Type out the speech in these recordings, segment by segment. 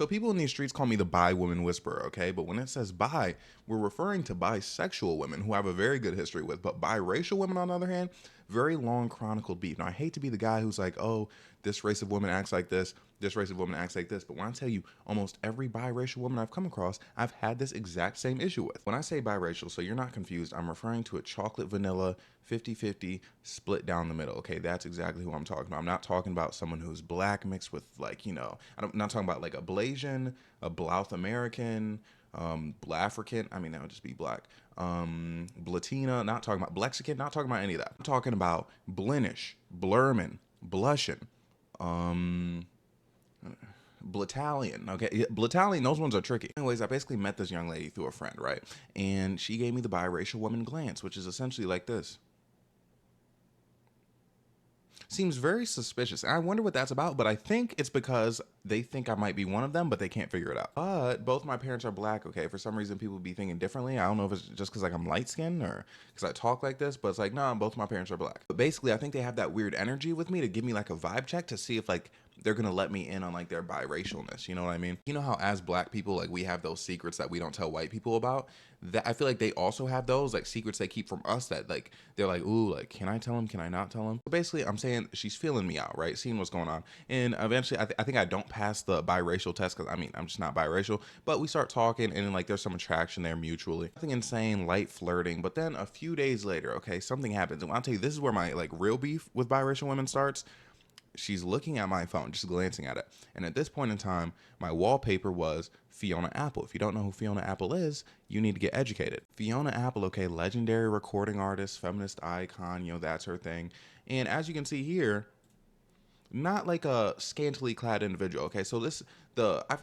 So people in these streets call me the bi woman whisperer, okay? But when it says bi, we're referring to bisexual women who have a very good history with. But biracial women, on the other hand, very long chronicled beef. Now, I hate to be the guy who's like, oh, this race of woman acts like this race of woman acts like this. But when I tell you, almost every biracial woman I've come across, I've had this exact same issue with. When I say biracial, so you're not confused, I'm referring to a chocolate vanilla 50-50 split down the middle, okay? That's exactly who I'm talking about. I'm not talking about someone who's black mixed with, like, you know, I'm not talking about like a Blasian, a Blouth American, Blafrican, I mean, that would just be black, Blatina, not talking about Blexican, not talking about any of that. I'm talking about Blinish, Blurman, Blushin, Blatalian, okay? Yeah, Blatalian, those ones are tricky. Anyways, I basically met this young lady through a friend, right? And she gave me the biracial woman glance, which is essentially like this. Seems very suspicious. And I wonder what that's about, but I think it's because they think I might be one of them, but they can't figure it out. But both my parents are black, okay? For some reason, people be thinking differently. I don't know if it's just because like I'm light skinned or because I talk like this, but it's like, nah, both my parents are black. But basically, I think they have that weird energy with me to give me like a vibe check to see if like they're gonna let me in on like their biracialness. You know what I mean? You know how as black people, like we have those secrets that we don't tell white people about? That I feel like they also have those like secrets they keep from us that like they're like, ooh, like can I tell him? Can I not tell him? But basically, I'm saying she's feeling me out, right? Seeing what's going on, and eventually, I think I don't pass the biracial test because I mean I'm just not biracial. But we start talking, and then like there's some attraction there mutually. Nothing insane, light flirting. But then a few days later, okay, something happens, and I'll tell you this is where my like real beef with biracial women starts. She's looking at my phone, just glancing at it. And at this point in time, my wallpaper was Fiona Apple. If you don't know who Fiona Apple is, you need to get educated. Fiona Apple, okay, legendary recording artist, feminist icon, you know, that's her thing. And as you can see here, not like a scantily clad individual. Okay, so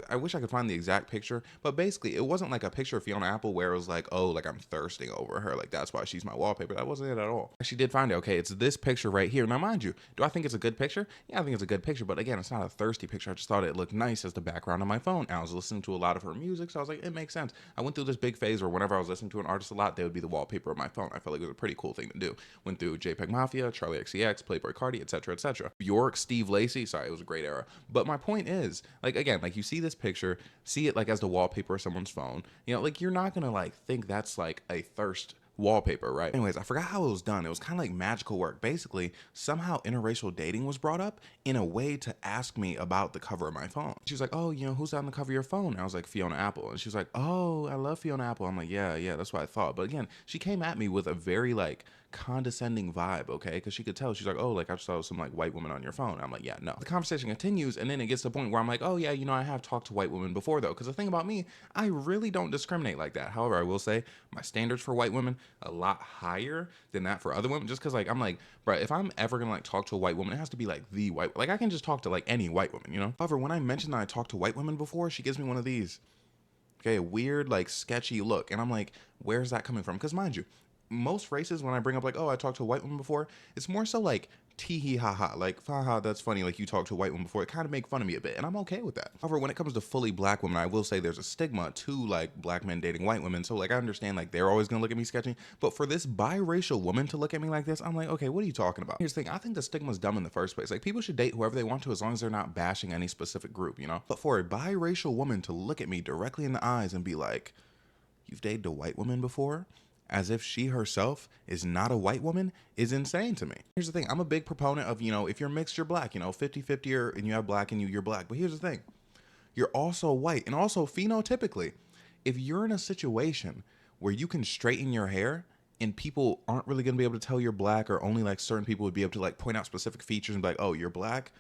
I wish I could find the exact picture, but basically it wasn't like a picture of Fiona Apple where it was like, oh, like I'm thirsting over her, like that's why she's my wallpaper. That wasn't it at all. I actually did find it. Okay, it's this picture right here. Now, mind you, do I think it's a good picture? Yeah, I think it's a good picture, but again, it's not a thirsty picture. I just thought it looked nice as the background on my phone. I was listening to a lot of her music, so I was like, it makes sense. I went through this big phase where whenever I was listening to an artist a lot, they would be the wallpaper of my phone. I felt like it was a pretty cool thing to do. Went through JPEG Mafia, Charlie XCX, Playboy Cardi, etc., etc. Bjork, Steve Lacy. Sorry, it was a great era. But my point is, like, again, like you see this picture, see it like as the wallpaper of someone's phone, you know, like you're not gonna like think that's like a thirst wallpaper, right? Anyways, I forgot how it was done. It was kind of like magical work. Basically, somehow interracial dating was brought up in a way to ask me about the cover of my phone. She was like, oh, you know, who's on the cover of your phone? And I was like, Fiona Apple. And she was like, oh, I love Fiona Apple. I'm like, yeah, that's what I thought. But again, she came at me with a very like condescending vibe, okay? Because she could tell. She's like, oh, like I just saw some like white woman on your phone. I'm like, yeah, no. The conversation continues, and then it gets to the point where I'm like, oh yeah, you know, I have talked to white women before though. Because the thing about me, I really don't discriminate like that. However, I will say my standards for white women a lot higher than that for other women. Just because like I'm like, bro, if I'm ever gonna like talk to a white woman, it has to be like the white. Like I can just talk to like any white woman, you know. However, when I mention that I talked to white women before, she gives me one of these. Okay, a weird, like sketchy look. And I'm like, where's that coming from? Because mind you, most races, when I bring up like, oh, I talked to a white woman before, it's more so like tee hee ha ha, like haha, that's funny, like you talked to a white woman before. It kind of make fun of me a bit, and I'm okay with that. However, when it comes to fully black women, I will say there's a stigma to like black men dating white women. So like I understand like they're always gonna look at me sketchy, but for this biracial woman to look at me like this, I'm like, okay, what are you talking about? Here's the thing, I think the stigma's dumb in the first place. Like people should date whoever they want to as long as they're not bashing any specific group, you know? But for a biracial woman to look at me directly in the eyes and be like, you've dated a white woman before? As if she herself is not a white woman is insane to me. Here's the thing, I'm a big proponent of, you know, if you're mixed, you're black, you know, 50-50 and you have black in you, you're black. But here's the thing, you're also white. And also phenotypically, if you're in a situation where you can straighten your hair and people aren't really gonna be able to tell you're black, or only like certain people would be able to like point out specific features and be like, oh, you're black,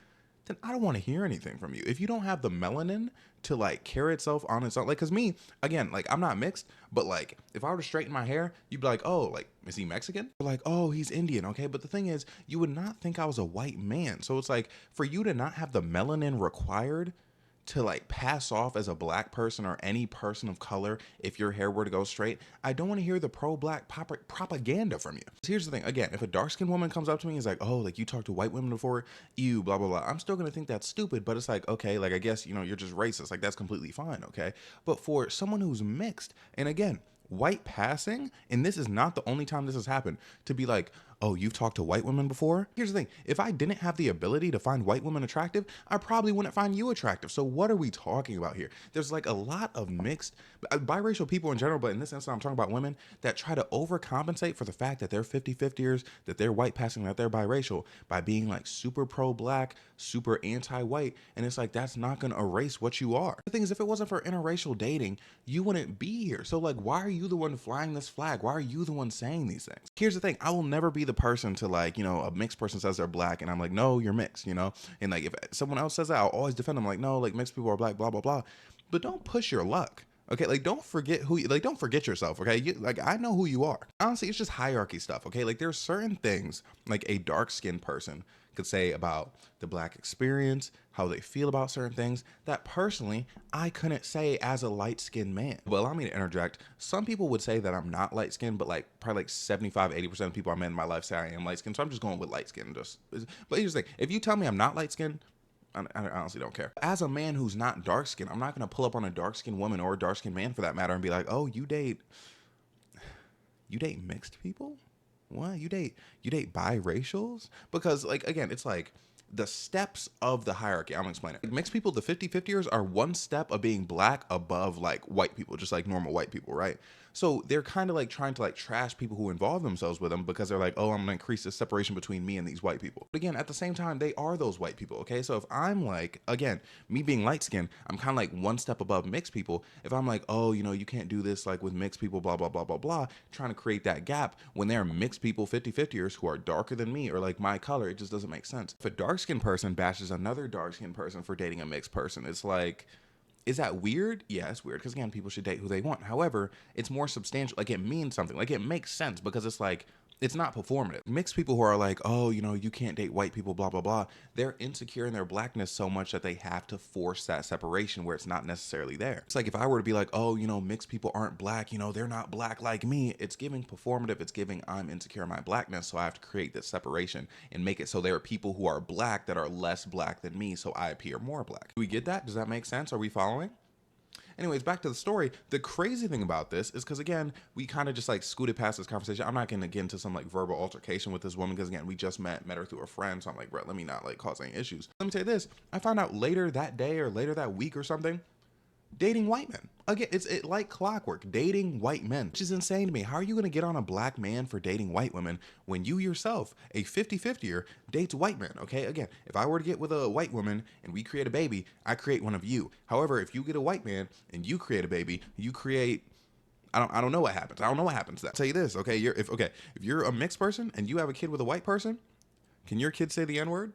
then I don't want to hear anything from you. If you don't have the melanin to like carry itself on its own, like, cause me, again, like I'm not mixed, but like if I were to straighten my hair, you'd be like, oh, like, is he Mexican? Or like, oh, he's Indian, okay? But the thing is, you would not think I was a white man. So it's like, for you to not have the melanin required to like pass off as a black person or any person of color if your hair were to go straight, I don't want to hear the pro-black propaganda from you. Here's the thing, again, if a dark-skinned woman comes up to me and is like, oh, like you talked to white women before, ew, blah blah blah, I'm still gonna think that's stupid. But it's like, okay, like I guess, you know, you're just racist, like that's completely fine, okay? But for someone who's mixed, and again, white passing, and this is not the only time this has happened, to be like, oh, you've talked to white women before? Here's the thing. If I didn't have the ability to find white women attractive, I probably wouldn't find you attractive. So what are we talking about here? There's like a lot of mixed biracial people in general, but in this instance, I'm talking about women that try to overcompensate for the fact that they're 50-50ers, that they're white passing, that they're biracial by being like super pro-black, super anti-white. And it's like, that's not going to erase what you are. The thing is, if it wasn't for interracial dating, you wouldn't be here. So like, why are you the one flying this flag? Why are you the one saying these things? Here's the thing. I will never be the person to like, a mixed person says they're black and I'm like, no, you're mixed, And like, if someone else says that, I'll always defend them like, no, like mixed people are black, blah, blah, blah. But don't push your luck. Okay, like don't forget don't forget yourself, okay? Like I know who you are. Honestly, it's just hierarchy stuff, okay? Like there's certain things like a dark-skinned person could say about the black experience, how they feel about certain things that personally I couldn't say as a light-skinned man. But allow me to interject. Some people would say that I'm not light-skinned, but like probably like 75-80% of people I met in my life say I am light-skinned. So I'm just going with light-skinned. But here's the thing. If you tell me I'm not light-skinned, I honestly don't care. As a man who's not dark-skinned, I'm not going to pull up on a dark-skinned woman or a dark-skinned man for that matter and be like, oh, you date mixed people? What? You date biracials? Because like, again, it's like the steps of the hierarchy. I'm gonna explain it. Like, mixed people, the 50-50ers are one step of being black above like white people, just like normal white people, right? So they're kind of like trying to like trash people who involve themselves with them because they're like, oh, I'm gonna increase the separation between me and these white people. But again, at the same time, they are those white people, okay? So if I'm like, again, me being light skinned, I'm kind of like one step above mixed people. If I'm like, oh, you can't do this like with mixed people, blah, blah, blah, blah, blah, trying to create that gap when there are mixed people, 50-50ers who are darker than me or like my color, it just doesn't make sense. If a dark-skinned person bashes another dark-skinned person for dating a mixed person, it's like, is that weird? Yeah, it's weird because again, people should date who they want. However, it's more substantial. Like it means something. Like it makes sense because it's like, it's not performative. Mixed people who are like, oh, you can't date white people, blah, blah, blah. They're insecure in their blackness so much that they have to force that separation where it's not necessarily there. It's like if I were to be like, oh, mixed people aren't black, they're not black like me. It's giving performative. It's giving I'm insecure in my blackness. So I have to create this separation and make it so there are people who are black that are less black than me. So I appear more black. Do we get that? Does that make sense? Are we following? Anyways, back to the story. The crazy thing about this is because, again, we kind of just like scooted past this conversation. I'm not going to get into some like verbal altercation with this woman because, again, we just met her through a friend. So I'm like, bro, let me not like cause any issues. Let me tell you this. I found out later that day or later that week or something, dating white men. Again, it's like clockwork, dating white men, which is insane to me. How are you going to get on a black man for dating white women when you yourself, a 50-50er, dates white men? Okay, again, if I were to get with a white woman and we create a baby, I create one of you. However, if you get a white man and you create a baby, you create, I don't know what happens. I don't know what happens to that. I'll tell you this, okay? If you're a mixed person and you have a kid with a white person, can your kid say the N-word?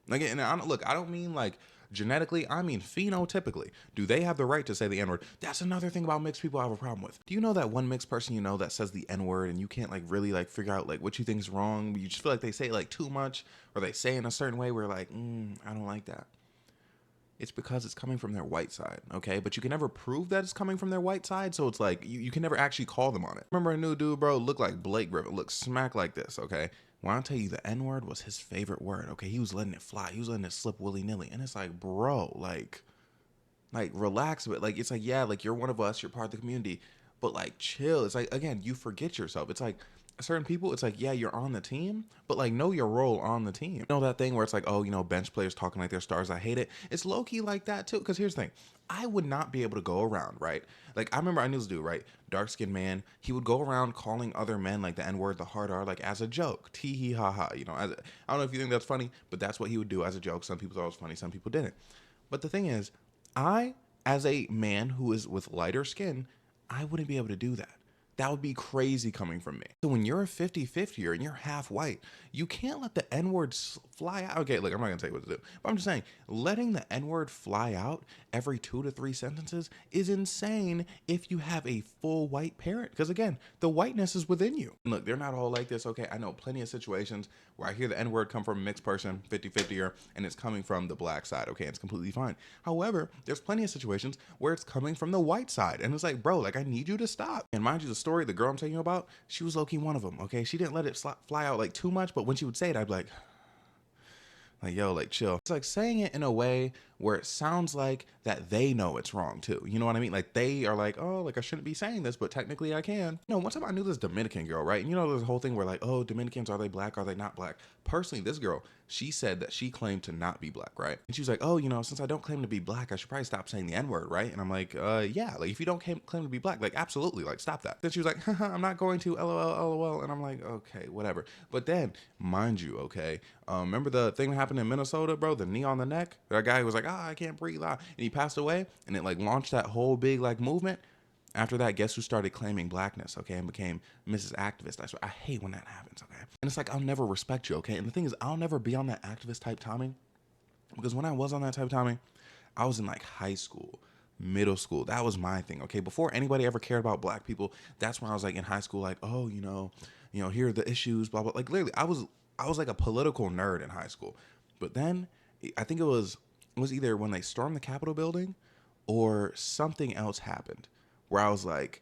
Like, and I don't mean like genetically, I mean phenotypically. Do they have the right to say the N-word? That's another thing about mixed people I have a problem with. Do you know that one mixed person that says the N-word and you can't like really like figure out like what you think is wrong? You just feel like they say it like too much or they say in a certain way where like, I don't like that. It's because it's coming from their white side, okay? But you can never prove that it's coming from their white side, so it's like, you can never actually call them on it. Remember a new dude, bro, looked like Blake Griffin, looked smack like this, okay? Well, I'll tell you, the N-word was his favorite word, okay? He was letting it fly. He was letting it slip willy-nilly. And it's like, bro, like relax a bit. Like, it's like, yeah, like, you're one of us. You're part of the community. But, like, chill. It's like, again, you forget yourself. It's like, certain people, it's like, yeah, you're on the team, but, like, know your role on the team. You know that thing where it's like, oh, bench players talking like they're stars. I hate it. It's low-key like that, too. Because here's the thing. I would not be able to go around, right? Like, I remember I knew this dude, right? Dark-skinned man. He would go around calling other men, like, the N-word, the hard R, like, as a joke. Tee-hee-ha-ha. I don't know if you think that's funny, but that's what he would do as a joke. Some people thought it was funny. Some people didn't. But the thing is, as a man who is with lighter skin, I wouldn't be able to do that. That would be crazy coming from me. So when you're a 50-50er and you're half white, you can't let the N-word fly out. Okay, look, I'm not gonna tell you what to do, but I'm just saying, letting the N-word fly out every 2 to 3 sentences is insane if you have a full white parent. Because again, the whiteness is within you. And look, they're not all like this, okay? I know plenty of situations where I hear the N-word come from a mixed person, 50-50er, and it's coming from the black side, okay? It's completely fine. However, there's plenty of situations where it's coming from the white side, and it's like, bro, like, I need you to stop. And mind you, the story, the girl I'm telling you about, she was low-key one of them, okay? She didn't let it fly out like too much, but when she would say it, I'd be like, yo, like, chill. It's like saying it in a way where it sounds like that they know it's wrong too. You know what I mean? Like they are like, oh, like I shouldn't be saying this, but technically I can. You know, one time I knew this Dominican girl, right? And you know, there's a whole thing where like, oh, Dominicans, are they black? Are they not black? Personally, this girl, she said that she claimed to not be black, right? And she was like, oh, you know, since I don't claim to be black, I should probably stop saying the N-word, right? And I'm like, yeah, like if you don't claim to be black, like absolutely, like stop that. Then she was like, haha, I'm not going to, LOL, LOL. And I'm like, okay, whatever. But then, mind you, okay, remember the thing that happened in Minnesota, bro? The knee on the neck? That guy who was like, I can't breathe, and he passed away, and it like launched that whole big like movement. After that, guess who started claiming blackness, okay, and became Mrs. Activist? I hate when that happens, okay? And it's like, I'll never respect you, okay? And the thing is, I'll never be on that activist type timing, because when I was on that type of timing, I was in like high school, middle school. That was my thing, okay? Before anybody ever cared about black people, that's when I was like in high school, like, oh, here are the issues, blah, blah. Like literally, I was like a political nerd in high school. But then I think it was either when they stormed the Capitol building or something else happened where I was like,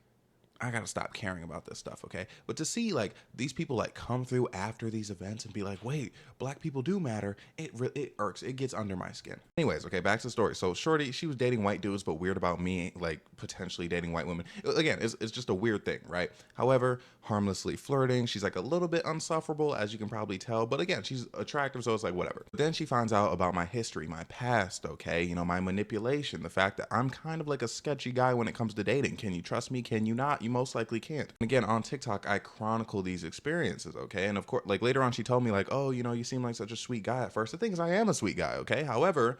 I gotta stop caring about this stuff, okay? But to see like these people like come through after these events and be like, wait, black people do matter, it irks, it gets under my skin. Anyways, okay, back to the story. So shorty, she was dating white dudes, but weird about me like potentially dating white women. Again, it's just a weird thing, right? However, harmlessly flirting. She's like a little bit unsufferable, as you can probably tell, but again, she's attractive, so it's like whatever. But then she finds out about my history, my past, okay? You know, my manipulation, the fact that I'm kind of like a sketchy guy when it comes to dating. Can you trust me? Can you not? You most likely can't. And again, on TikTok, I chronicle these experiences, okay? And of course, like later on, she told me like, oh, you know, you seem like such a sweet guy at first. The thing is, I am a sweet guy, okay? However,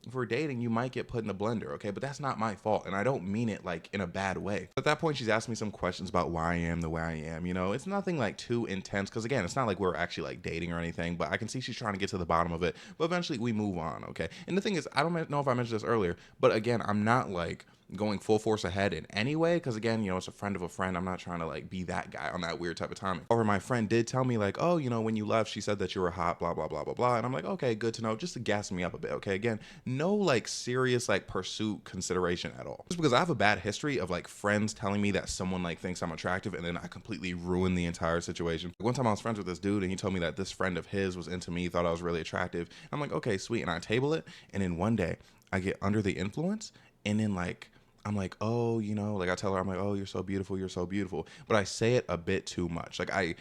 if we're dating, you might get put in a blender, okay? But that's not my fault, and I don't mean it like in a bad way. At that point, she's asking me some questions about why I am the way I am, you know? It's nothing like too intense, because again, it's not like we're actually like dating or anything, but I can see she's trying to get to the bottom of it, but eventually we move on, okay? And the thing is, I don't know if I mentioned this earlier, but again, I'm not like going full force ahead in any way, because again, you know, it's a friend of a friend. I'm not trying to like be that guy on that weird type of timing. Or my friend did tell me like, oh, you know, when you left, she said that you were hot, blah blah blah blah blah, and I'm like, okay, good to know, just to gas me up a bit, okay? Again, no like serious like pursuit consideration at all, just because I have a bad history of like friends telling me that someone like thinks I'm attractive, and then I completely ruin the entire situation. One time I was friends with this dude, and he told me that this friend of his was into me, thought I was really attractive. I'm like, okay, sweet, and I table it, and then one day I get under the influence, and then like I'm like, oh, you know, like I tell her, I'm like, oh, you're so beautiful, you're so beautiful. But I say it a bit too much. Like I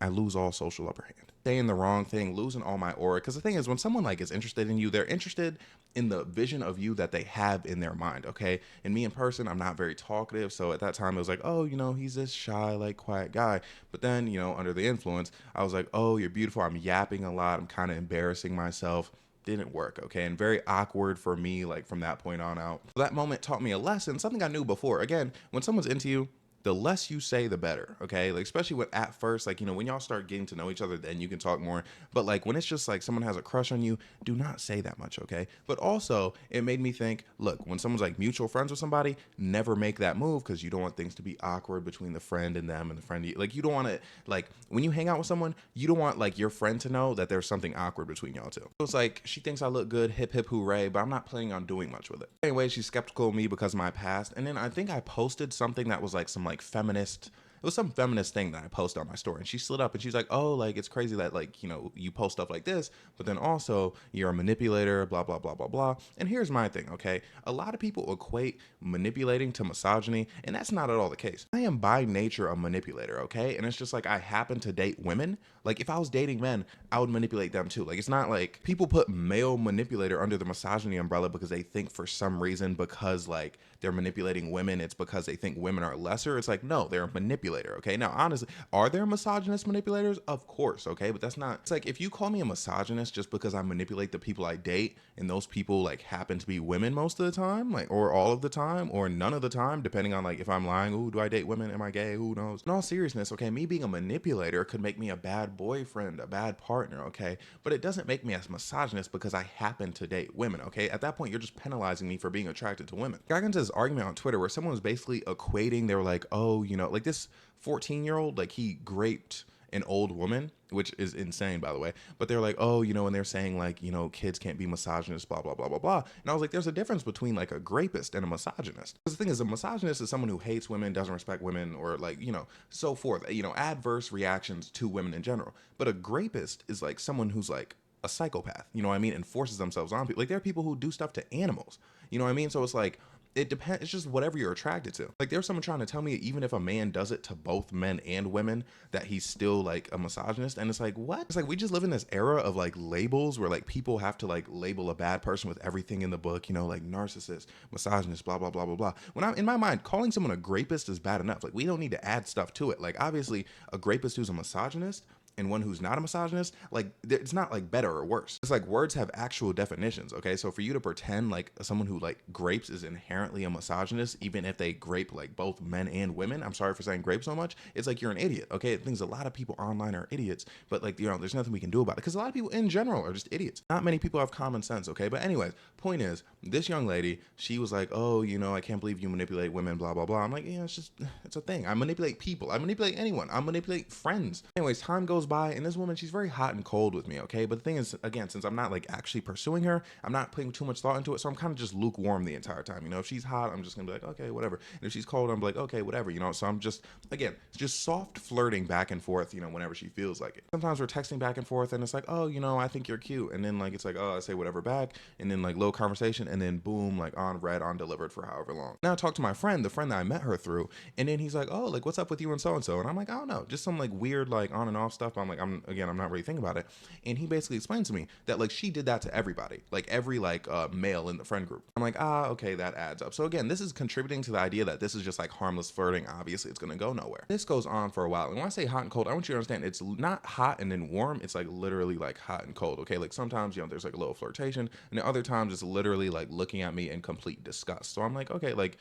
lose all social upper hand. Saying the wrong thing, losing all my aura. Because the thing is, when someone like is interested in you, they're interested in the vision of you that they have in their mind, okay? And me in person, I'm not very talkative. So at that time, it was like, oh, you know, he's this shy, like quiet guy. But then, you know, under the influence, I was like, oh, you're beautiful. I'm yapping a lot. I'm kind of embarrassing myself. Didn't work, okay? And very awkward for me, like from that point on out. That moment taught me a lesson, something I knew before. Again, when someone's into you, the less you say, the better, okay? Like, especially when at first, like, you know, when y'all start getting to know each other, then you can talk more. But like, when it's just like someone has a crush on you, do not say that much, okay? But also, it made me think, look, when someone's like mutual friends with somebody, never make that move, because you don't want things to be awkward between the friend and them, and the friend, like, you don't want to, like, when you hang out with someone, you don't want like your friend to know that there's something awkward between y'all two. So it's like, she thinks I look good, hip hip hooray, but I'm not planning on doing much with it. Anyway, she's skeptical of me because of my past, and then I think I posted something that was like some like feminist, it was some feminist thing that I posted on my story, and she slid up and she's like, oh, like it's crazy that like, you know, you post stuff like this, but then also you're a manipulator, blah blah blah blah blah. And here's my thing, okay? A lot of people equate manipulating to misogyny, and that's not at all the case. I am by nature a manipulator, okay? And it's just like, I happen to date women. Like if I was dating men, I would manipulate them too. Like it's not like people put male manipulator under the misogyny umbrella because they think for some reason, because like they're manipulating women, it's because they think women are lesser. It's like, no, they're a manipulator, okay? Now, honestly, are there misogynist manipulators? Of course, okay? But that's not, it's like, if you call me a misogynist just because I manipulate the people I date, and those people like happen to be women most of the time, like, or all of the time, or none of the time, depending on like if I'm lying, ooh, do I date women? Am I gay? Who knows? In all seriousness, okay, me being a manipulator could make me a bad boyfriend, a bad partner, okay? But it doesn't make me as misogynist because I happen to date women, okay? At that point, you're just penalizing me for being attracted to women. I got into this argument on Twitter where someone was basically equating, they were like, oh, you know, like this 14-year-old, like he raped an old woman, which is insane, by the way. But they're like, oh, you know, and they're saying like, you know, kids can't be misogynist, blah, blah, blah, blah, blah. And I was like, there's a difference between like a grapist and a misogynist. Because the thing is, a misogynist is someone who hates women, doesn't respect women, or like, you know, so forth, you know, adverse reactions to women in general. But a grapist is like someone who's like a psychopath, you know what I mean, and forces themselves on people. Like there are people who do stuff to animals, you know what I mean? So it's like, it depends. It's just whatever you're attracted to. Like there's someone trying to tell me even if a man does it to both men and women, that he's still like a misogynist. And it's like, what? It's like we just live in this era of like labels where like people have to like label a bad person with everything in the book, you know, like narcissist, misogynist, blah, blah, blah, blah, blah. When I'm in my mind, calling someone a grapist is bad enough. Like we don't need to add stuff to it. Like obviously a grapist who's a misogynist and one who's not a misogynist, like it's not like better or worse. It's like words have actual definitions. Okay, so for you to pretend like someone who like grapes is inherently a misogynist, even if they grape like both men and women, I'm sorry for saying grape so much, it's like you're an idiot. Okay, it thinks a lot of people online are idiots, but like, you know, there's nothing we can do about it because a lot of people in general are just idiots. Not many people have common sense. Okay, but anyways, point is, this young lady, she was like, oh, you know, I can't believe you manipulate women, blah blah blah. I'm like, yeah, it's a thing. I manipulate people. I manipulate anyone. I manipulate friends. Anyways, time goes by, and this woman, she's very hot and cold with me, okay? But the thing is, again, since I'm not like actually pursuing her, I'm not putting too much thought into it, so I'm kind of just lukewarm the entire time. You know, if she's hot, I'm just gonna be like, okay, whatever. And if she's cold, I'm like, okay, whatever, you know? So I'm just, again, just soft flirting back and forth, you know, whenever she feels like it. Sometimes we're texting back and forth, and it's like, oh, you know, I think you're cute. And then like, it's like, oh, I say whatever back, and then like low conversation, and then boom, like on read, on delivered for however long. Now I talk to my friend, the friend that I met her through, and then he's like, oh, like what's up with you and so-and-so? And I'm like, I don't know, just some like weird, like on and off stuff. I'm like, I'm not really thinking about it. And he basically explained to me that like she did that to everybody, like every like male in the friend group. I'm like, okay, that adds up. So again, this is contributing to the idea that this is just like harmless flirting. Obviously it's gonna go nowhere. This goes on for a while, and when I say hot and cold, I want you to understand it's not hot and then warm. It's like literally like hot and cold. Okay, like sometimes, you know, there's like a little flirtation, and then other times it's literally like looking at me in complete disgust. So I'm like, okay, like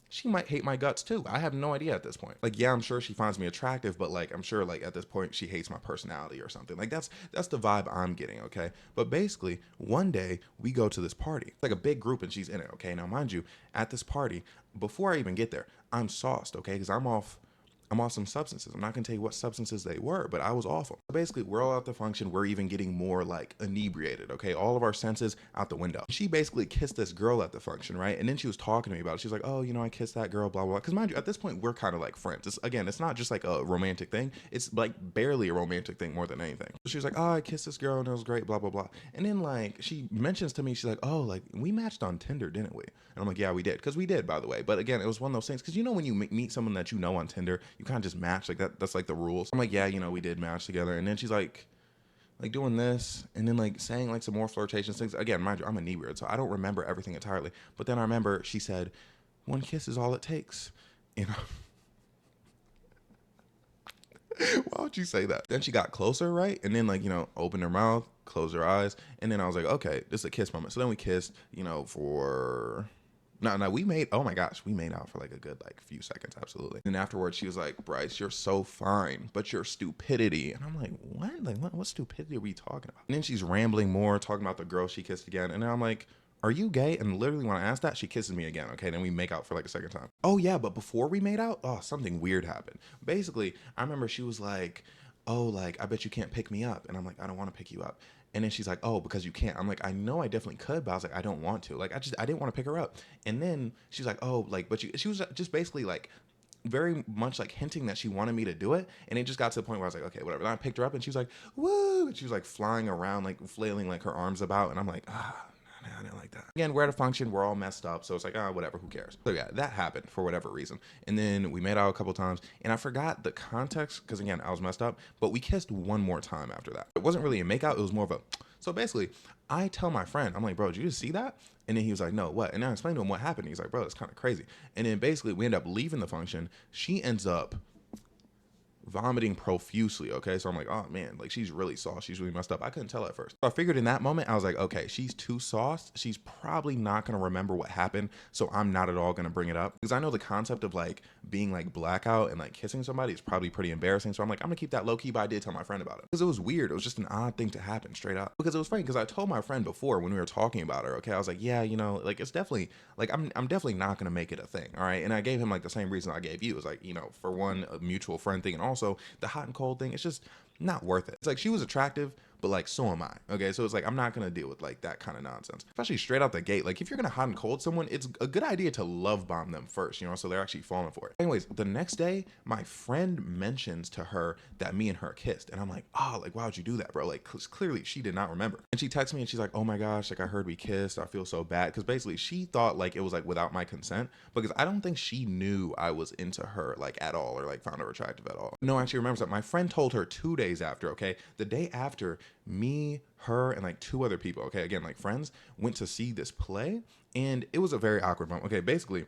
she might hate my guts too. I have no idea at this point. Like, yeah, I'm sure she finds me attractive, but like, I'm sure like at this point she hates my personality or something. Like that's the vibe I'm getting. Okay. But basically one day we go to this party. It's like a big group and she's in it. Okay. Now mind you, at this party, before I even get there, I'm sauced. Okay. Cause I'm off some substances. I'm not gonna tell you what substances they were, but I was awful. Basically, we're all at the function. We're even getting more like inebriated, okay? All of our senses out the window. She basically kissed this girl at the function, right? And then she was talking to me about it. She was like, oh, you know, I kissed that girl, blah, blah, blah. Because mind you, at this point, we're kind of like friends. It's not just like a romantic thing. It's like barely a romantic thing more than anything. So she was like, oh, I kissed this girl and it was great, blah, blah, blah. And then like, she mentions to me, she's like, oh, like we matched on Tinder, didn't we? And I'm like, yeah, we did. Because we did, by the way. But again, it was one of those things. Because you know when you meet someone that you know on Tinder, you kind of just match. Like that's like the rules. I'm like, yeah, you know, we did match together. And then she's like doing this and then like saying like some more flirtatious things. Again, mind you, I'm inebriated, so I don't remember everything entirely. But then I remember she said, one kiss is all it takes. You know? Why would you say that? Then she got closer, right? And then like, you know, opened her mouth, closed her eyes. And then I was like, okay, this is a kiss moment. So then we kissed, you know, for... No, we made, oh my gosh, we made out for like a good like few seconds, absolutely. And afterwards she was like, Bryce, you're so fine, but your stupidity. And I'm like, what? Like what stupidity are we talking about? And then she's rambling more, talking about the girl she kissed again. And then I'm like, are you gay? And literally when I asked that, she kisses me again. Okay, then we make out for like a second time. Oh yeah, but before we made out, oh, something weird happened. Basically, I remember she was like, oh, like, I bet you can't pick me up. And I'm like, I don't want to pick you up. And then she's like, oh, because you can't. I'm like, I know I definitely could, but I was like, I don't want to. Like, I didn't want to pick her up. And then she's like, oh, like, but she was just basically like, very much like hinting that she wanted me to do it. And it just got to the point where I was like, okay, whatever. Then I picked her up and she was like, woo. And she was like flying around, like flailing like her arms about. And I'm like, I didn't like that. Again, we're at a function, we're all messed up, so it's like, whatever, who cares? So yeah, that happened for whatever reason. And then we made out a couple times, and I forgot the context, because again, I was messed up, but we kissed one more time after that. It wasn't really a makeout, it was more of a, so basically, I tell my friend, I'm like, bro, did you just see that? And then he was like, no, what? And I explained to him what happened. He's like, bro, it's kind of crazy. And then basically, we end up leaving the function. She ends up vomiting profusely. Okay, so I'm like, oh man, like she's really sauced, she's really messed up. I couldn't tell at first, so I figured in that moment I was like, okay, she's too sauced, she's probably not going to remember what happened, so I'm not at all going to bring it up, because I know the concept of like being like blackout and like kissing somebody is probably pretty embarrassing. So I'm like, I'm gonna keep that low key, but I did tell my friend about it because it was weird. It was just an odd thing to happen straight up, because it was funny because I told my friend before when we were talking about her. Okay, I was like, yeah, you know, like it's definitely like I'm definitely not going to make it a thing. All right, and I gave him like the same reason I gave you. It was like, you know, for one, a mutual friend thing, and also the hot and cold thing. It's just not worth it. It's like she was attractive, but like, so am I. Okay, so it's like, I'm not gonna deal with like that kind of nonsense, especially straight out the gate. Like, if you're gonna hot and cold someone, it's a good idea to love bomb them first, you know, so they're actually falling for it. Anyways, the next day, my friend mentions to her that me and her kissed, and I'm like, oh, like, why would you do that, bro? Like, clearly she did not remember. And she texts me and she's like, oh my gosh, like, I heard we kissed, I feel so bad, because basically she thought like it was like without my consent, because I don't think she knew I was into her like at all, or like found her attractive at all. No, actually remembers that my friend told her 2 days after. Okay, the day after, me, her, and like 2 other people, okay, again, like friends, went to see this play, and it was a very awkward moment. Okay, basically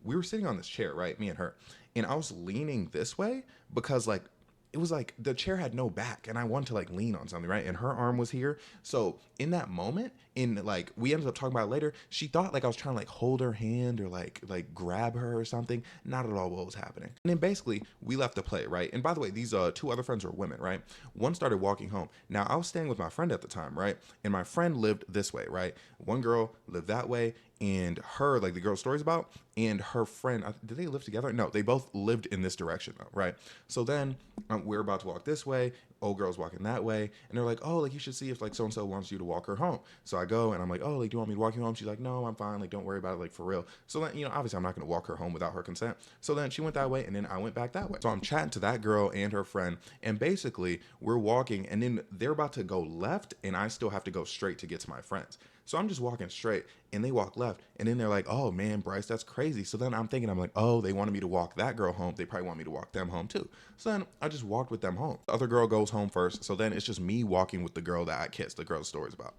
we were sitting on this chair, right, me and her, and I was leaning this way because like it was like the chair had no back and I wanted to like lean on something, right? And her arm was here. So in that moment, in like, we ended up talking about it later, she thought like I was trying to like hold her hand or like grab her or something. Not at all what was happening. And then basically we left the play, right? And by the way, these 2 other friends were women, right? One started walking home. Now I was staying with my friend at the time, right? And my friend lived this way, right? One girl lived that way, and her, like the girl stories about, and her friend, did they live together? No, they both lived in this direction though, right? So then we're about to walk this way, old girl's walking that way, and they're like, oh, like you should see if like so-and-so wants you to walk her home. So I go and I'm like, oh, like, do you want me to walk you home? She's like, no, I'm fine, like, don't worry about it, like, for real. So then, you know, obviously I'm not gonna walk her home without her consent. So then she went that way and then I went back that way. So I'm chatting to that girl and her friend, and basically we're walking, and then they're about to go left and I still have to go straight to get to my friends. So I'm just walking straight and they walk left, and then they're like, oh man, Bryce, that's crazy. So then I'm thinking, I'm like, oh, they wanted me to walk that girl home, they probably want me to walk them home too. So then I just walked with them home. The other girl goes home first, so then it's just me walking with the girl that I kissed, the girl the story's about.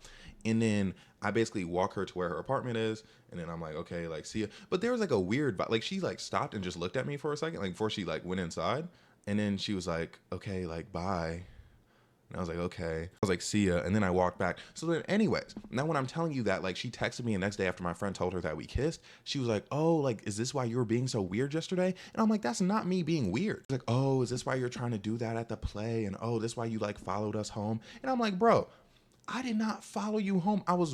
And then I basically walk her to where her apartment is, and then I'm like, okay, like, see ya. But there was like a weird vibe. Like, she like stopped and just looked at me for a second, like before she like went inside, and then she was like, okay, like, bye. And I was like, okay. I was like, see ya. And then I walked back. So then anyways, now when I'm telling you that, like, she texted me the next day after my friend told her that we kissed, she was like, oh, like, is this why you were being so weird yesterday? And I'm like, that's not me being weird. She's like, oh, is this why you're trying to do that at the play? And oh, this why you like followed us home? And I'm like, bro, I did not follow you home. I was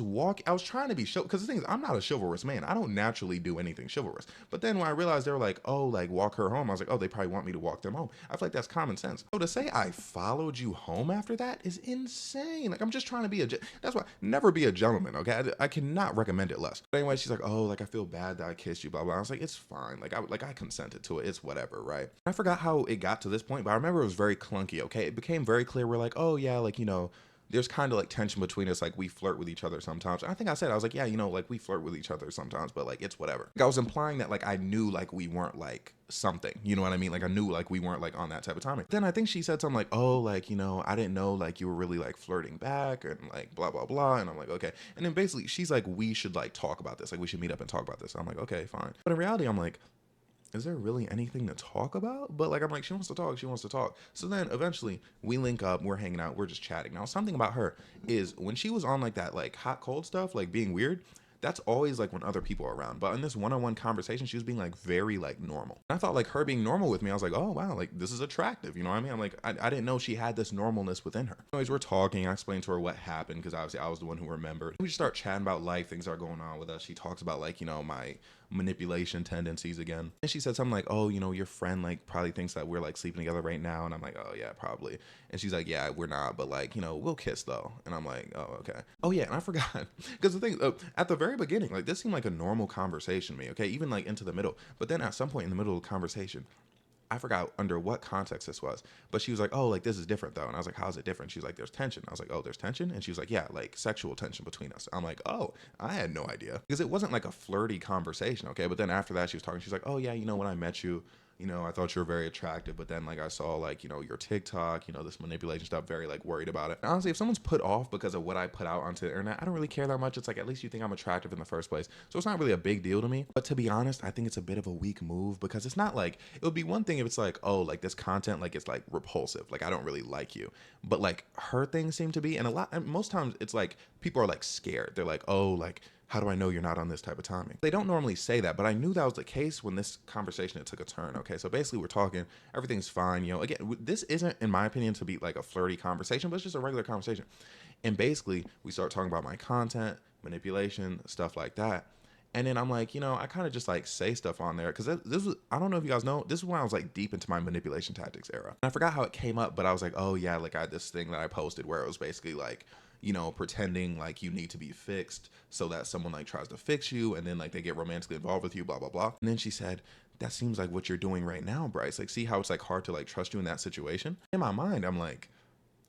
trying to be because the thing is, I'm not a chivalrous man. I don't naturally do anything chivalrous. But then when I realized they were like, oh, like, walk her home, I was like, oh, they probably want me to walk them home. I feel like that's common sense. So to say I followed you home after that is insane. Like, I'm just trying to be that's why, never be a gentleman, okay? I cannot recommend it less. But anyway, she's like, oh, like, I feel bad that I kissed you, blah, blah. I was like, it's fine. Like, I consented to it. It's whatever, right? I forgot how it got to this point, but I remember it was very clunky, okay? It became very clear. We're like, oh, yeah, like, you know, there's kind of like tension between us. Like, we flirt with each other sometimes. I think I was like, yeah, you know, like, we flirt with each other sometimes, but like, it's whatever. Like, I was implying that like I knew like we weren't like something, you know what I mean? Like, I knew like we weren't like on that type of timing. Then I think she said something like, oh, like, you know, I didn't know like you were really like flirting back and like blah, blah, blah. And I'm like, okay. And then basically she's like, we should like talk about this. Like, we should meet up and talk about this. I'm like, okay, fine. But in reality, I'm like, is there really anything to talk about? But like, I'm like, she wants to talk, she wants to talk. So then eventually we link up, we're hanging out, we're just chatting. Now, something about her is when she was on like that, like hot, cold stuff, like being weird, that's always like when other people are around. But in this one-on-one conversation, she was being like very like normal. And I thought like her being normal with me, I was like, oh wow, like this is attractive. You know what I mean? I'm like, I didn't know she had this normalness within her. Anyways, we're talking. I explained to her what happened because obviously I was the one who remembered. We just start chatting about life, things that are going on with us. She talks about like, you know, my manipulation tendencies again. And she said something like, oh, you know, your friend like probably thinks that we're like sleeping together right now. And I'm like, oh yeah, probably. And she's like, yeah, we're not, but like, you know, we'll kiss though. And I'm like, oh, okay. Oh yeah, and I forgot because the thing at the very beginning, like this seemed like a normal conversation to me, okay, even like into the middle. But then at some point in the middle of the conversation, I forgot under what context this was, but she was like, oh, like this is different though. And I was like, how's it different? She was like, there's tension. I was like, oh, there's tension? And she was like, yeah, like sexual tension between us. I'm like, oh, I had no idea because it wasn't like a flirty conversation. Okay. But then after that, she was talking, she's like, oh yeah, you know, when I met you, you know, I thought you were very attractive, but then like I saw like, you know, your TikTok, you know, this manipulation stuff, very like worried about it. And honestly, if someone's put off because of what I put out onto the internet, I don't really care that much. It's like, at least you think I'm attractive in the first place. So it's not really a big deal to me. But to be honest, I think it's a bit of a weak move because it's not like, it would be one thing if it's like, oh, like this content, like it's like repulsive. Like I don't really like you. But like her things seem to be, and most times it's like people are like scared. They're like, oh, like, how do I know you're not on this type of timing? They don't normally say that, but I knew that was the case when this conversation, it took a turn, okay? So basically we're talking, everything's fine, you know, again, this isn't, in my opinion, to be like a flirty conversation, but it's just a regular conversation. And basically we start talking about my content, manipulation, stuff like that. And then I'm like, I kind of just like say stuff on there because this was, I don't know if you guys know, this is when I was like deep into my manipulation tactics era. And I forgot how it came up, but I was like, oh yeah, like I had this thing that I posted where it was basically like, pretending like you need to be fixed so that someone like tries to fix you and then like they get romantically involved with you, blah, blah, blah. And then she said, that seems like what you're doing right now, Bryce. Like, see how it's like hard to like trust you in that situation? In my mind, I'm like,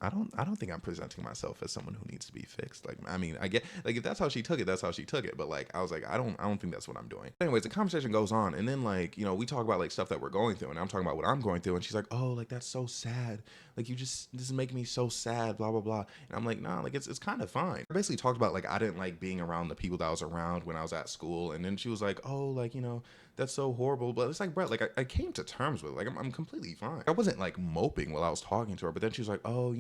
I don't think I'm presenting myself as someone who needs to be fixed. Like, I mean, I get like if that's how she took it, that's how she took it. But like, I was like, I don't think that's what I'm doing. Anyways, the conversation goes on, and then like, we talk about like stuff that we're going through, and I'm talking about what I'm going through, and she's like, oh, like that's so sad. Like this is making me so sad, blah blah blah. And I'm like, nah, like it's kind of fine. I basically talked about like I didn't like being around the people that I was around when I was at school, and then she was like, oh, like that's so horrible. But it's like, Brett, like I came to terms with it. Like I'm completely fine. I wasn't like moping while I was talking to her, but then she was like, oh,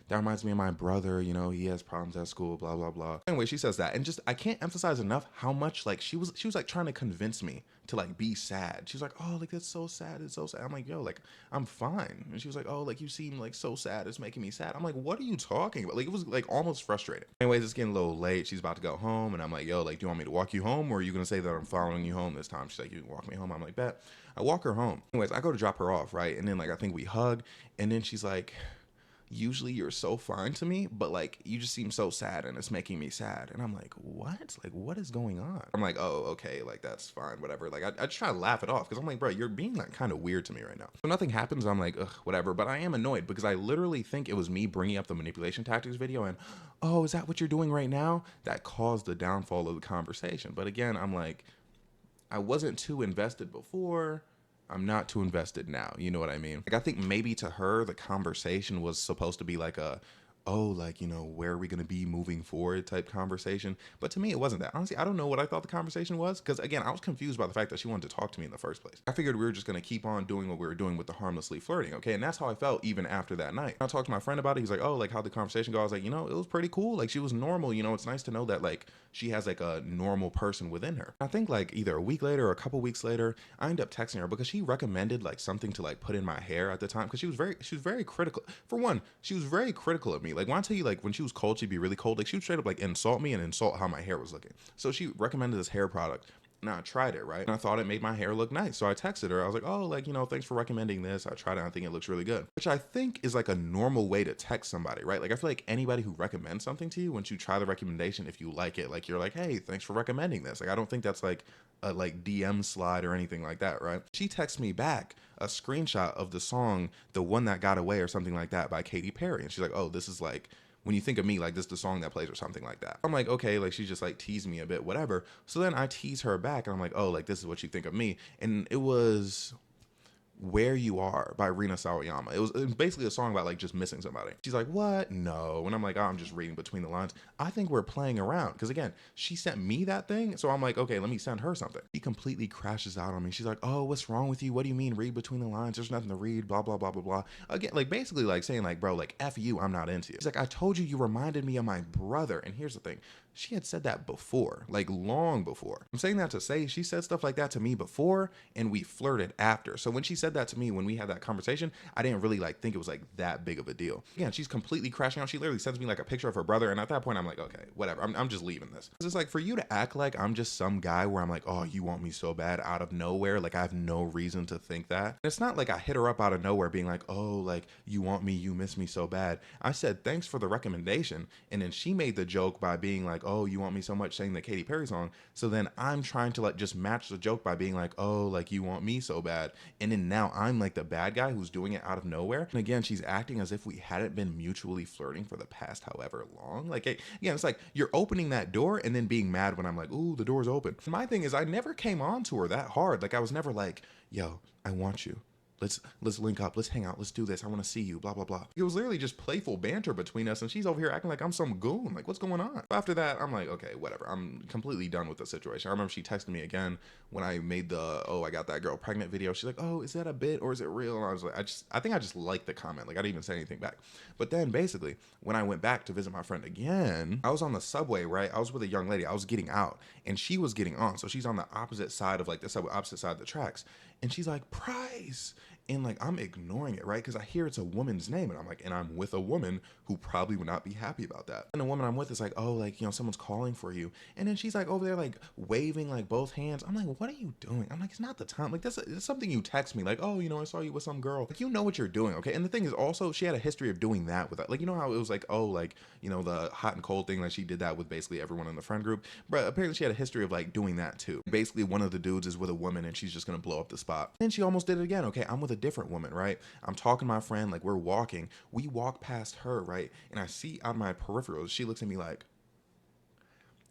that reminds me of my brother, he has problems at school, blah, blah, blah. Anyway, she says that. And just, I can't emphasize enough how much like she was like trying to convince me to like be sad. She was like, oh, like that's so sad. It's so sad. I'm like, yo, like I'm fine. And she was like, oh, like you seem like so sad. It's making me sad. I'm like, what are you talking about? Like it was like almost frustrating. Anyways, it's getting a little late. She's about to go home. And I'm like, yo, like, do you want me to walk you home? Or are you going to say that I'm following you home this time? She's like, you can walk me home. I'm like, bet. I walk her home. Anyways, I go to drop her off, right? And then like, I think we hug. And then she's like, usually you're so fine to me, but like you just seem so sad and it's making me sad. And I'm like, what? Like, what is going on? I'm like, oh, okay, like that's fine, whatever. Like I just try to laugh it off because I'm like, bro, you're being like kind of weird to me right now. So nothing happens. I'm like, ugh, whatever. But I am annoyed because I literally think it was me bringing up the manipulation tactics video and, oh, is that what you're doing right now? That caused the downfall of the conversation. But again, I'm like, I wasn't too invested before. I'm not too invested now. You know what I mean? Like, I think maybe to her, the conversation was supposed to be like oh, like, where are we going to be moving forward type conversation. But to me, it wasn't that. Honestly, I don't know what I thought the conversation was. Because again, I was confused by the fact that she wanted to talk to me in the first place. I figured we were just going to keep on doing what we were doing with the harmlessly flirting. Okay. And that's how I felt even after that night. I talked to my friend about it. He's like, oh, like how'd the conversation go? I was like, it was pretty cool. Like she was normal. It's nice to know that like she has like a normal person within her. I think like either a week later or a couple weeks later, I ended up texting her because she recommended like something to like put in my hair at the time. Because she was very critical. For one, she was very critical of me. Like when I tell you, like when she was cold, she'd be really cold. Like she would straight up like insult me and insult how my hair was looking. So she recommended this hair product. Now I tried it, right? And I thought it made my hair look nice. So I texted her. I was like, oh, like, thanks for recommending this. I tried it. I think it looks really good. Which I think is like a normal way to text somebody, right? Like I feel like anybody who recommends something to you, once you try the recommendation, if you like it, like you're like, hey, thanks for recommending this. Like I don't think that's like a like DM slide or anything like that, right? She texts me back a screenshot of the song, The One That Got Away or something like that by Katy Perry. And she's like, oh, this is like, when you think of me, like this is the song that plays or something like that. I'm like, okay, like she just like teased me a bit, whatever. So then I tease her back and I'm like, oh, like this is what you think of me. And it was Where You Are by Rina Sawayama. It was basically a song about like just missing somebody. She's like, what? No. And I'm like, oh, I'm just reading between the lines. I think we're playing around. Because again, she sent me that thing. So I'm like, okay, let me send her something. She completely crashes out on me. She's like, oh, what's wrong with you? What do you mean read between the lines? There's nothing to read, blah, blah, blah, blah, blah. Again, like basically like saying like, bro, like F you, I'm not into you. She's like, I told you reminded me of my brother. And here's the thing. She had said that before, like long before. I'm saying that to say she said stuff like that to me before and we flirted after. So when she said that to me, when we had that conversation, I didn't really like think it was like that big of a deal. Again, she's completely crashing out. She literally sends me like a picture of her brother. And at that point, I'm like, okay, whatever. I'm just leaving this. It's like for you to act like I'm just some guy where I'm like, oh, you want me so bad out of nowhere. Like I have no reason to think that. And it's not like I hit her up out of nowhere being like, oh, like you want me, you miss me so bad. I said, thanks for the recommendation. And then she made the joke by being like, oh, you want me so much, saying the Katy Perry song. So then I'm trying to like just match the joke by being like, oh, like you want me so bad. And then now I'm like the bad guy who's doing it out of nowhere. And again, she's acting as if we hadn't been mutually flirting for the past however long. Like, again, it's like you're opening that door and then being mad when I'm like, ooh, the door's open. My thing is I never came on to her that hard. Like I was never like, yo, I want you. Let's link up. Let's hang out. Let's do this. I want to see you, blah, blah, blah. It was literally just playful banter between us. And she's over here acting like I'm some goon. Like, what's going on? After that, I'm like, okay, whatever. I'm completely done with the situation. I remember she texted me again when I made the, oh, I got that girl pregnant video. She's like, oh, is that a bit or is it real? And I was like, I think I just liked the comment. Like, I didn't even say anything back. But then basically, when I went back to visit my friend again, I was on the subway, right? I was with a young lady. I was getting out and she was getting on. So she's on the opposite side of like the subway, opposite side of the tracks. And she's like, Price. And like, I'm ignoring it, right? Because I hear it's a woman's name, and I'm like, and I'm with a woman who probably would not be happy about that. And the woman I'm with is like, oh, like, you know, someone's calling for you. And then she's like over there, like waving like both hands. I'm like, what are you doing? I'm like, it's not the time. Like, it's something you text me, like, oh, you know, I saw you with some girl. Like, you know what you're doing, okay? And the thing is also, she had a history of doing that with that. Like, you know how it was like, oh, like, you know, the hot and cold thing, like she did that with basically everyone in the friend group. But apparently she had a history of like doing that too. Basically, one of the dudes is with a woman and she's just gonna blow up the spot. And she almost did it again. Okay, I'm with a different woman, right? I'm talking to my friend, like we're walking. We walk past her, right? And I see out of my peripherals, she looks at me like,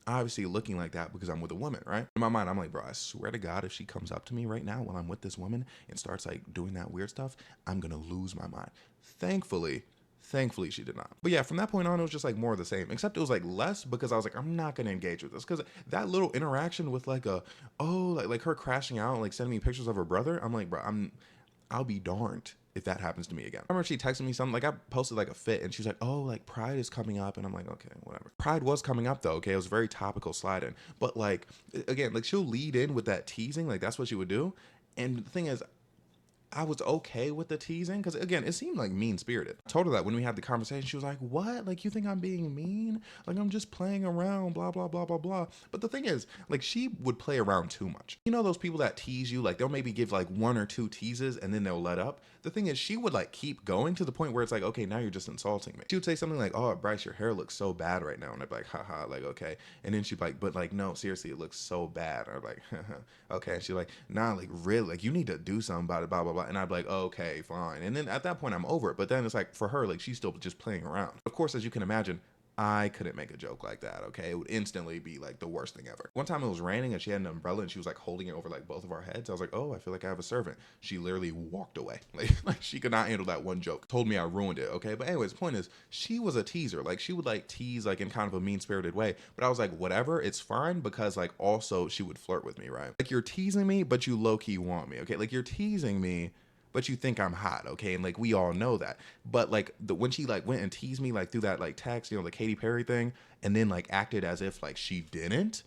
obviously looking like that because I'm with a woman, right? In my mind, I'm like, bro, I swear to God, if she comes up to me right now while I'm with this woman and starts like doing that weird stuff, I'm gonna lose my mind. Thankfully, she did not. But yeah, from that point on, it was just like more of the same, except it was like less because I was like, I'm not gonna engage with this, because that little interaction with like like her crashing out, like sending me pictures of her brother, I'm like, bro, I'll be darned if that happens to me again. I remember she texted me something, like I posted like a fit and she was like, oh, like Pride is coming up. And I'm like, okay, whatever. Pride was coming up though, okay? It was very topical slide in. But like, again, like she'll lead in with that teasing, like that's what she would do. And the thing is, I was okay with the teasing because, again, it seemed like mean-spirited. I told her that when we had the conversation. She was like, what? Like, you think I'm being mean? Like, I'm just playing around, blah, blah, blah, blah, blah. But the thing is, like, she would play around too much. You know those people that tease you? Like, they'll maybe give, like, 1 or 2 teases and then they'll let up. The thing is, she would, like, keep going to the point where it's like, okay, now you're just insulting me. She would say something like, oh, Bryce, your hair looks so bad right now. And I'd be like, haha, like, okay. And then she'd be like, but, like, no, seriously, it looks so bad. And I'd be like, okay. And she'd be like, nah, like, really? Like, you need to do something about it, blah, blah, blah. And I'd be like, okay, fine. And then at that point, I'm over it. But then it's like, for her, like, she's still just playing around. Of course, as you can imagine, I couldn't make a joke like that, okay? It would instantly be like the worst thing ever. One time it was raining and she had an umbrella and she was like holding it over like both of our heads. I was like, oh, I feel like I have a servant. She literally walked away. Like she could not handle that one joke. Told me I ruined it, okay? But anyways, the point is, she was a teaser. Like she would like tease like in kind of a mean-spirited way. But I was like, whatever, it's fine, because like also she would flirt with me, right? Like you're teasing me, but you low-key want me, okay? Like you're teasing me, but you think I'm hot, okay? And like we all know that. But like when she like went and teased me like through that like text, you know, the Katy Perry thing, and then like acted as if like she didn't,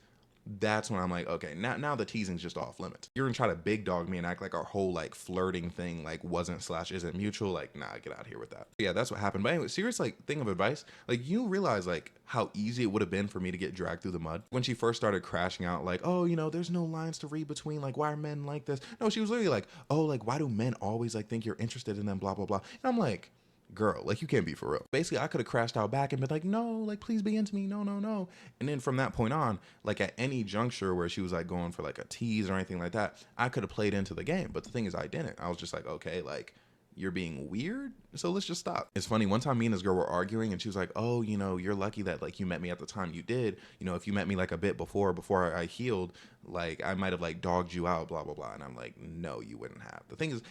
that's when I'm like, okay, now the teasing's just off limits. You're gonna try to big dog me and act like our whole like flirting thing like wasn't/isn't mutual. Like, nah, get out of here with that. Yeah, that's what happened. But anyway, serious like thing of advice, like you realize like how easy it would have been for me to get dragged through the mud when she first started crashing out, like, oh, you know, there's no lines to read between, like, why are men like this? No, she was literally like, oh, like, why do men always like think you're interested in them, blah blah blah. And I'm like, girl, like you can't be for real. Basically, I could have crashed out back and been like, no, like please be into me, no, no, no. And then from that point on, like at any juncture where she was like going for like a tease or anything like that, I could have played into the game. But the thing is, I didn't. I was just like, okay, like you're being weird, so let's just stop. It's funny, one time me and this girl were arguing and she was like, oh, you know, you're lucky that like you met me at the time you did. You know, if you met me like a bit before I healed, like I might have like dogged you out, blah blah blah. And I'm like, no, you wouldn't have. The thing is,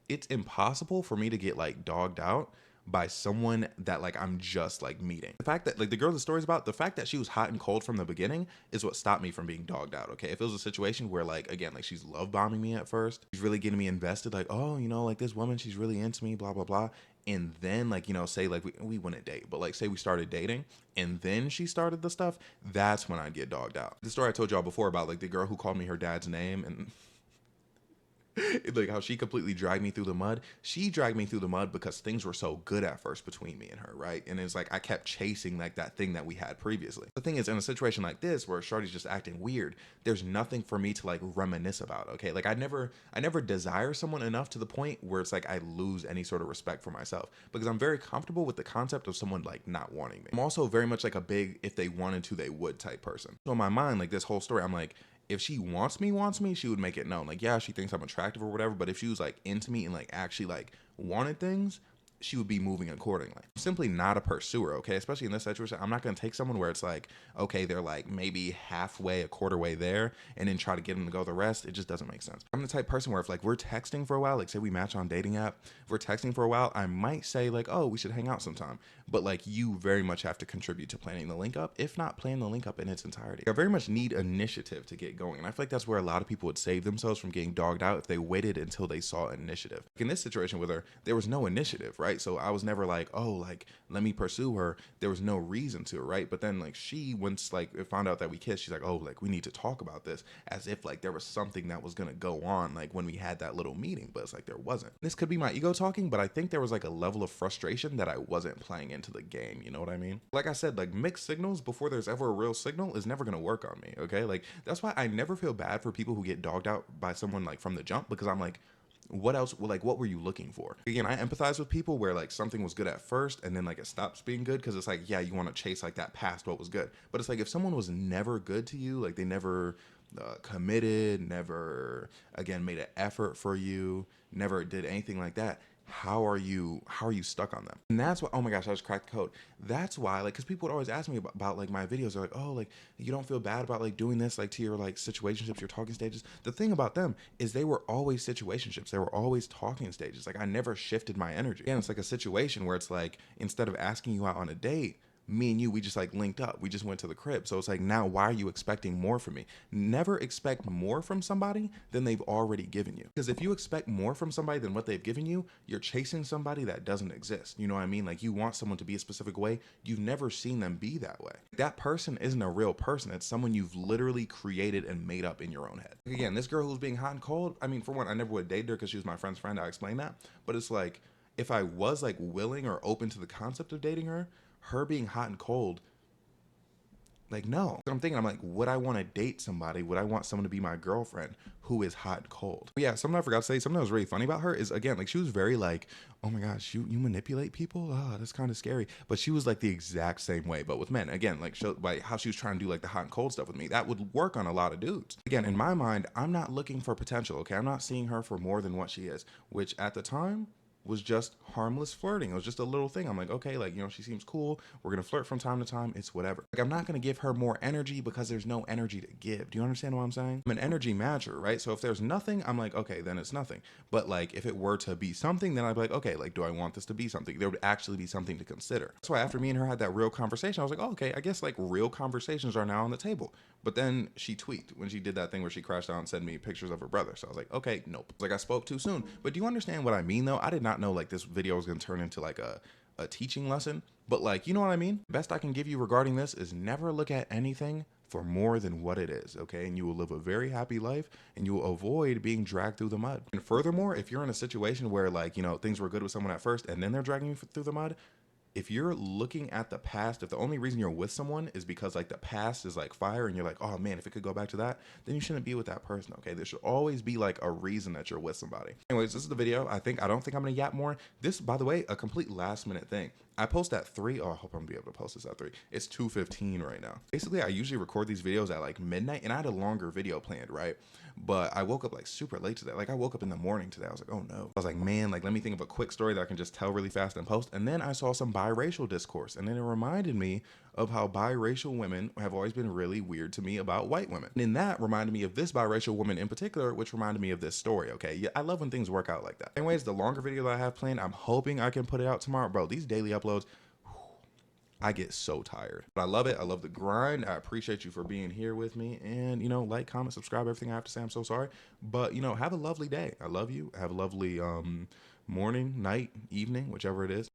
it's impossible for me to get like dogged out by someone that like I'm just like meeting. The fact that like the girl the story's about, the fact that she was hot and cold from the beginning is what stopped me from being dogged out, okay? If it was a situation where like, again, like she's love bombing me at first, she's really getting me invested, like, oh, you know, like this woman, she's really into me, blah, blah, blah. And then like, you know, say like we wouldn't date, but like say we started dating and then she started the stuff, that's when I'd get dogged out. The story I told y'all before about like the girl who called me her dad's name and like how she completely dragged me through the mud. She dragged me through the mud because things were so good at first between me and her, right? And it's like I kept chasing like that thing that we had previously. The thing is, in a situation like this where Shorty's just acting weird, there's nothing for me to like reminisce about, okay? Like I never desire someone enough to the point where it's like I lose any sort of respect for myself, because I'm very comfortable with the concept of someone like not wanting me. I'm also very much like a big if they wanted to they would type person. So in my mind, like this whole story, I'm like, if she wants me, she would make it known. Like, yeah, she thinks I'm attractive or whatever, but if she was like into me and like actually like wanted things, she would be moving accordingly. I'm simply not a pursuer, okay? Especially in this situation, I'm not gonna take someone where it's like, okay, they're like maybe halfway, a quarter way there, and then try to get them to go the rest. It just doesn't make sense. I'm the type of person where if like we're texting for a while, like say we match on dating app, if we're texting for a while, I might say like, oh, we should hang out sometime. But like you very much have to contribute to planning the link up, if not plan the link up in its entirety. I very much need initiative to get going. And I feel like that's where a lot of people would save themselves from getting dogged out if they waited until they saw initiative. Like in this situation with her, there was no initiative, right? right? So I was never like, oh, like, let me pursue her. There was no reason to, right? But then like she, once like it found out that we kissed, she's like, oh, like we need to talk about this, as if like there was something that was gonna go on like when we had that little meeting, but it's like there wasn't. This could be my ego talking, but I think there was like a level of frustration that I wasn't playing into the game, you know what I mean? Like I said, like mixed signals before there's ever a real signal is never gonna work on me, okay? Like that's why I never feel bad for people who get dogged out by someone like from the jump, because I'm like, what else, like what were you looking for? Again, I empathize with people where like something was good at first and then like it stops being good, because it's like, yeah, you want to chase like that past what was good, but it's like if someone was never good to you, like they never committed, never again made an effort for you, never did anything like that, how are you stuck on them? And that's why, oh my gosh, I just cracked the code. That's why, like, because people would always ask me about like my videos. They're like, oh, like you don't feel bad about like doing this like to your like situationships, your talking stages. The thing about them is they were always situationships. They were always talking stages. Like I never shifted my energy. And it's like a situation where it's like, instead of asking you out on a date, me and you, we just like linked up. We just went to the crib. So it's like, now why are you expecting more from me? Never expect more from somebody than they've already given you. Because if you expect more from somebody than what they've given you, you're chasing somebody that doesn't exist. You know what I mean? Like you want someone to be a specific way. You've never seen them be that way. That person isn't a real person. It's someone you've literally created and made up in your own head. Again, this girl who's being hot and cold, I mean, for one, I never would date her because she was my friend's friend. I explained that. But it's like, if I was like willing or open to the concept of dating her being hot and cold, like, no. I'm thinking, I'm like, would I want to date somebody? Would I want someone to be my girlfriend who is hot and cold? But yeah, something I forgot to say, something that was really funny about her is, again, like she was very like, oh my gosh, you manipulate people? Oh, that's kind of scary. But she was like the exact same way, but with men. Again, like how she was trying to do like the hot and cold stuff with me. That would work on a lot of dudes. Again, in my mind, I'm not looking for potential, okay? I'm not seeing her for more than what she is, which at the time was just harmless flirting. It was just a little thing. I'm like, okay, like, you know, she seems cool. We're going to flirt from time to time. It's whatever. Like, I'm not going to give her more energy because there's no energy to give. Do you understand what I'm saying? I'm an energy matcher, right? So if there's nothing, I'm like, okay, then it's nothing. But like, if it were to be something, then I'd be like, okay, like, do I want this to be something? There would actually be something to consider. That's why after me and her had that real conversation, I was like, oh, okay, I guess like real conversations are now on the table. But then she tweaked when she did that thing where she crashed out and sent me pictures of her brother. So I was like, okay, nope. Like I spoke too soon. But do you understand what I mean though? I did not know like this video was going to turn into like a teaching lesson, but like, you know what I mean? Best I can give you regarding this is never look at anything for more than what it is, okay? And you will live a very happy life and you will avoid being dragged through the mud. And furthermore, if you're in a situation where like, you know, things were good with someone at first and then they're dragging you through the mud, if you're looking at the past, if the only reason you're with someone is because like the past is like fire and you're like, oh man, if it could go back to that, then you shouldn't be with that person, okay? There should always be like a reason that you're with somebody. Anyways, this is the video. I don't think I'm gonna yap more. This, by the way, a complete last minute thing. I post at 3. Oh, I hope I'm gonna be able to post this at 3. It's 2:15 right now. Basically, I usually record these videos at like midnight and I had a longer video planned, right? But I woke up like super late today. Like I woke up in the morning today. I was like, oh no. I was like, man, like let me think of a quick story that I can just tell really fast and post. And then I saw some biracial discourse. And then it reminded me of how biracial women have always been really weird to me about white women. And then that reminded me of this biracial woman in particular, which reminded me of this story, okay? Yeah, I love when things work out like that. Anyways, the longer video that I have planned, I'm hoping I can put it out tomorrow. Bro, these daily uploads, I get so tired, but I love it. I love the grind. I appreciate you for being here with me, and you know, like, comment, subscribe, everything I have to say. I'm so sorry, but you know, have a lovely day. I love you. Have a lovely morning, night, evening, whichever it is.